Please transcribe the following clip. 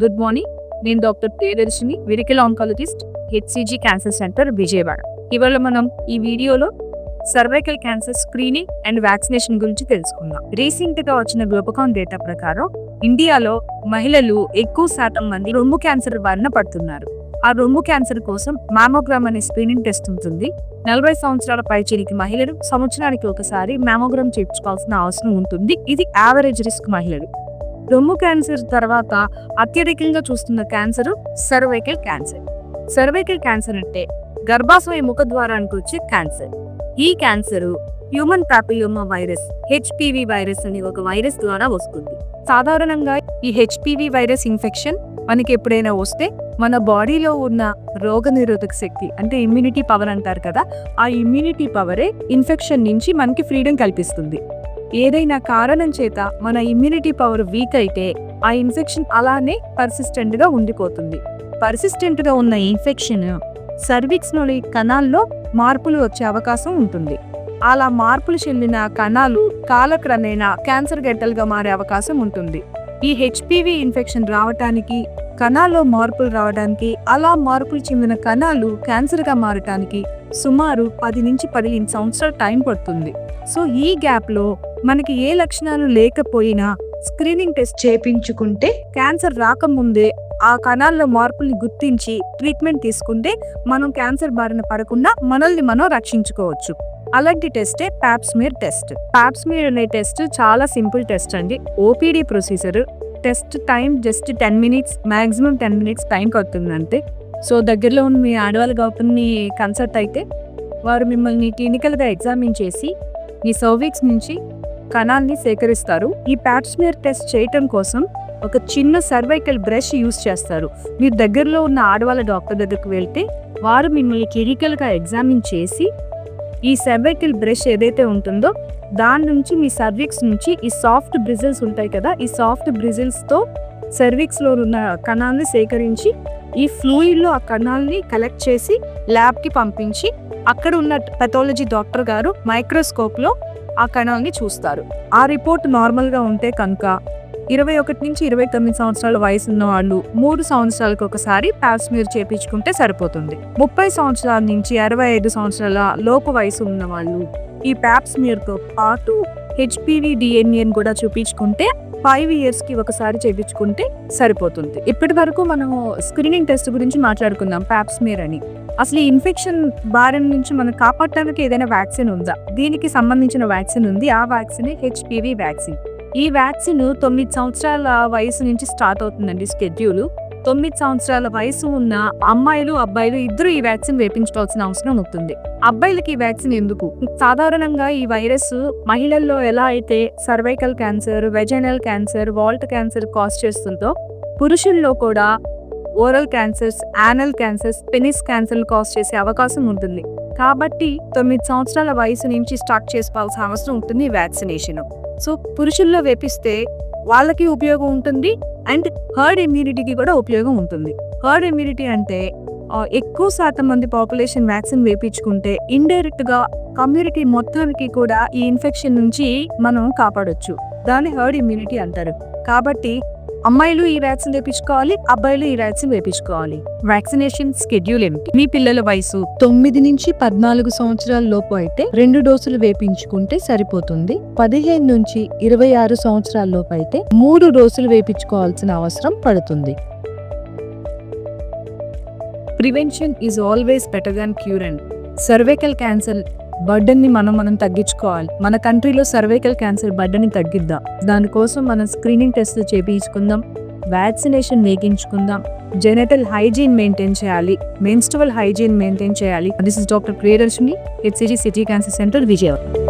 Good morning. నేను doctor Priyadarshini, medical oncologist, HCG cancer centre, Vijayawada. ఇవాళ మనం ఈ వీడియోలో cervical cancer screening and vaccination గురించి తెలుసుకుందాం. రీసెంట్ గా వచ్చిన గ్లోబకాన్ డేటా ప్రకారం ఇండియాలో మహిళలు ఎక్కువ శాతం మంది రొమ్ము క్యాన్సర్ బారిన పడుతున్నారు. ఆ రొమ్ము క్యాన్సర్ కోసం మామోగ్రామ్ అనే స్క్రీనింగ్ టెస్ట్ ఉంటుంది. 40 సంవత్సరాల పైచిలికి మహిళలు సంవత్సరానికి ఒకసారి మామోగ్రామ్ చేయించుకోవాల్సిన అవసరం ఉంటుంది. ఇది యావరేజ్ రిస్క్ మహిళలు. రొమ్ము క్యాన్సర్ తర్వాత అత్యధికంగా చూస్తున్న cancer cervical cancer. Cervical cancer అంటే గర్భాశయ ముఖద్వారానికి వచ్చే క్యాన్సర్. ఈ cancer human papilloma virus, HPV virus అనే ఒక వైరస్ ద్వారా వస్తుంది. సాధారణంగా ఈ హెచ్పివి వైరస్ ఇన్ఫెక్షన్ మనకి ఎప్పుడైనా వస్తే మన బాడీలో ఉన్న రోగ నిరోధక శక్తి అంటే ఇమ్యూనిటీ పవర్ అంటారు కదా, ఆ ఇమ్యూనిటీ పవరే ఇన్ఫెక్షన్ నుంచి మనకి ఫ్రీడమ్ కల్పిస్తుంది. ఏదైనా కారణం చేత మన ఇమ్యూనిటీ పవర్ వీక్ అయితే ఆ ఇన్ఫెక్షన్ అలానే పర్సిస్టెంట్ గా ఉండిపోతుంది. పర్సిస్టెంట్ గా ఉన్న ఇన్ఫెక్షన్ సర్విక్స్ లోని కణాల్లో మార్పులు వచ్చే అవకాశం ఉంటుంది. అలా మార్పులు చెందిన కణాలు కాలక్రమేణా క్యాన్సర్ గడ్డలుగా మారే అవకాశం ఉంటుంది. ఈ హెచ్పివి ఇన్ఫెక్షన్ రావటానికి, కణాల్లో మార్పులు రావడానికి, అలా మార్పులు చెందిన కణాలు క్యాన్సర్ గా మారటానికి సుమారు 10 నుంచి 15 సంవత్సరాల టైం పడుతుంది. సో ఈ గ్యాప్ లో మనకి ఏ లక్షణాలు లేకపోయినా స్క్రీనింగ్ టెస్ట్ చేయించుకుంటే క్యాన్సర్ రాకముందే ఆ కణాల్లో మార్పుల్ని గుర్తించి ట్రీట్మెంట్ తీసుకుంటే మనం క్యాన్సర్ బారిన పడకుండా మనల్ని మనం రక్షించుకోవచ్చు. అలాంటి టెస్టే పాప్స్మియర్ టెస్ట్. పాప్స్మియర్ అనే టెస్ట్ చాలా సింపుల్ టెస్ట్ అండి. OPD procedure. Test time just 10 minutes, maximum 10 minutes time పడుతుంది అంతే. సో దగ్గరలో ఉన్న మీ ఆడవాళ్ళ డాక్టర్ని కన్సల్ట్ అయితే వారు మిమ్మల్ని క్లినికల్గా ఎగ్జామిన్ చేసి మీ సర్విక్స్ నుంచి కణాన్ని సేకరిస్తారు. ఈ పాప్స్మియర్ టెస్ట్ చేయటం కోసం ఒక చిన్న సర్వైకల్ బ్రష్ యూస్ చేస్తారు. మీరు దగ్గరలో ఉన్న ఆడవాళ్ళ డాక్టర్ దగ్గరకు వెళ్తే వారు మిమ్మల్ని క్లినికల్గా ఎగ్జామిన్ చేసి ఈ సర్వైకల్ బ్రష్ ఏదైతే ఉంటుందో దాని నుంచి మీ సర్విక్స్ నుంచి ఈ సాఫ్ట్ బ్రిజిల్స్ ఉంటాయి కదా, ఈ సాఫ్ట్ బ్రిజిల్స్తో సర్విక్స్లో ఉన్న కణాలని సేకరించి ఈ ఫ్లూయిడ్లో ఆ కణాలని కలెక్ట్ చేసి ల్యాబ్కి పంపించి అక్కడ ఉన్న పెథాలజీ డాక్టర్ గారు మైక్రోస్కోప్లో ఆ కణాలని చూస్తారు. ఆ రిపోర్ట్ నార్మల్గా ఉంటే కనుక 21 నుంచి 29 సంవత్సరాల వయసు ఉన్న వాళ్ళు 3 సంవత్సరాలకు ఒకసారి పాప్స్మియర్ చేయించుకుంటే సరిపోతుంది. 30 సంవత్సరాల నుంచి 65 సంవత్సరాల లోపు వయసు ఉన్న వాళ్ళు ఈ పాప్స్మియర్తో పాటు హెచ్పివి డిఎన్ఏని కూడా చూపించుకుంటే 5 ఇయర్స్కి ఒకసారి చేయించుకుంటే సరిపోతుంది. ఇప్పటి వరకు మనము స్క్రీనింగ్ టెస్ట్ గురించి మాట్లాడుకుందాం, పాప్స్మియర్ అని. అసలు ఈ ఇన్ఫెక్షన్ బారిన నుంచి మనం కాపాడటానికి ఏదైనా వ్యాక్సిన్ ఉందా? దీనికి సంబంధించిన వ్యాక్సిన్ ఉంది. ఆ వ్యాక్సిన్ హెచ్పివి వ్యాక్సిన్. ఈ వ్యాక్సిన్ 9 సంవత్సరాల వయసు నుంచి స్టార్ట్ అవుతుందండి షెడ్యూల్. 9 సంవత్సరాల వయసు ఉన్న అమ్మాయిలు, అబ్బాయిలు ఇద్దరు ఈ వ్యాక్సిన్ వేయించుకోవాల్సిన అవసరం ఉంటుంది. అబ్బాయిలకి ఈ వ్యాక్సిన్ ఎందుకు? సాధారణంగా ఈ వైరస్ మహిళల్లో ఎలా అయితే సర్వైకల్ క్యాన్సర్, వెజైనల్ క్యాన్సర్, వాల్ట్ క్యాన్సర్ కాజ్ చేస్తుందో పురుషుల్లో కూడా oral cancers, anal cancers, penis cancer cause చేసే అవకాశం ఉంటుంది. కాబట్టి 9 సంవత్సరాల వయసు నుంచి స్టార్ట్ చేసుకోవాల్సిన అవసరం ఉంటుంది ఈ వ్యాక్సినేషన్. సో పురుషుల్లో వేపిస్తే వాళ్ళకి ఉపయోగం ఉంటుంది అండ్ హర్డ్ ఇమ్యూనిటీకి కూడా ఉపయోగం ఉంటుంది. హర్డ్ ఇమ్యూనిటీ అంటే ఎక్కువ శాతం మంది పాపులేషన్ వ్యాక్సిన్ వేపించుకుంటే ఇండైరెక్ట్ గా కమ్యూనిటీ మొత్తానికి కూడా ఈ ఇన్ఫెక్షన్ నుంచి మనం కాపాడొచ్చు. దాన్ని హర్డ్ ఇమ్యూనిటీ అంటారు. కాబట్టి అమ్మాయిలు ఈ వ్యాక్సిన్ వేపించుకోవాలి, అబ్బాయిలు ఈ వ్యాక్సిన్ వేపించుకోవాలి. వ్యాక్సినేషన్ షెడ్యూల్ ఏమిటి? మీ పిల్లల వయసు 9 నుంచి 14 సంవత్సరాల లోపు అయితే 2 డోసులు వేపించుకుంటే సరిపోతుంది. 15 నుంచి 26 సంవత్సరాల లోపు అయితే 3 డోసులు వేపించుకోవాల్సిన అవసరం పడుతుంది. Prevention is always better than cure and cervical cancer బర్డన్ని మనం తగ్గించుకోవాలి. మన కంట్రీలో సర్వైకల్ క్యాన్సర్ బర్డన్ని తగ్గిద్దాం. దానికోసం మనం స్క్రీనింగ్ టెస్ట్ చేయించుకుందాం, వ్యాక్సినేషన్ వేయించుకుందాం, జెనెటల్ హైజీన్ మెయింటైన్ చేయాలి, మెన్స్ట్రువల్ హైజీన్ మెయింటైన్ చేయాలి. This is doctor Priyadarshini, HCG city cancer centre, Vijayawada.